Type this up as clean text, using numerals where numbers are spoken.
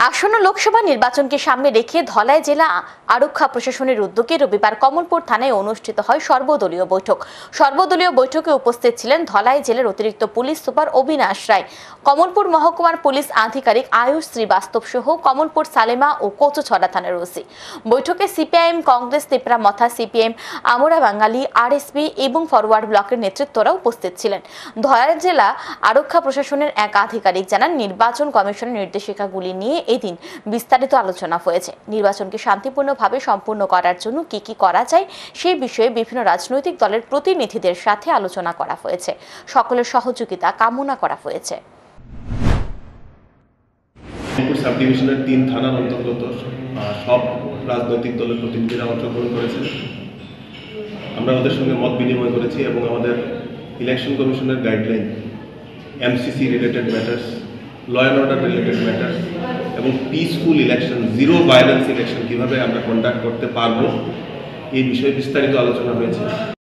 আসন্ন লোকসভা নির্বাচনকে সামনে রেখে ধলাই জেলা আরক্ষা প্রশাসনের উদ্যোগে রবিবার কমলপুর থানায় অনুষ্ঠিত হয় সর্বদলীয় বৈঠক। সর্বদলীয় বৈঠকে উপস্থিত ছিলেন ধলাই জেলার অতিরিক্ত পুলিশ সুপার অবিনাশ রায়, কমলপুর মহকুমার পুলিশ আধিকারিক আয়ুষ শ্রীবাস্তব সহ কমলপুর সালেমা ও কচুছড়া থানার ওসি। বৈঠকে সিপিআইএম, কংগ্রেস, তেপরা মথা, সিপিএম, আমরা বাঙালি, আরএসপি এবং ফরওয়ার্ড ব্লকের নেতৃত্বরা উপস্থিত ছিলেন। ধলাই জেলা আরক্ষা প্রশাসনের এক আধিকারিক জানান, নির্বাচন কমিশনের নির্দেশিকাগুলি নিয়ে এদিন বিস্তারিত আলোচনা হয়েছে। নির্বাচনকে শান্তিপূর্ণভাবে সম্পূর্ণ করার জন্য কি কি করা যায় সেই বিষয়ে বিভিন্ন রাজনৈতিক দলের প্রতিনিধিদের সাথে আলোচনা করা হয়েছে। সকলের সহযোগিতা কামনা করা হয়েছে। সাব ডিভিশনের 3 থানার অন্তর্গত সব রাজনৈতিক দলের প্রতিনিধিরা অংশগ্রহণ করেছেন। আমরা ওদের সঙ্গে মত বিনিময় করেছি এবং আমাদের ইলেকশন কমিশনের guideline, MCC related matters, law and order related matters এবং peaceful election, zero violence election কীভাবে আমরা কন্ডাক্ট করতে পারবো এই বিষয়ে বিস্তারিত আলোচনা হয়েছে।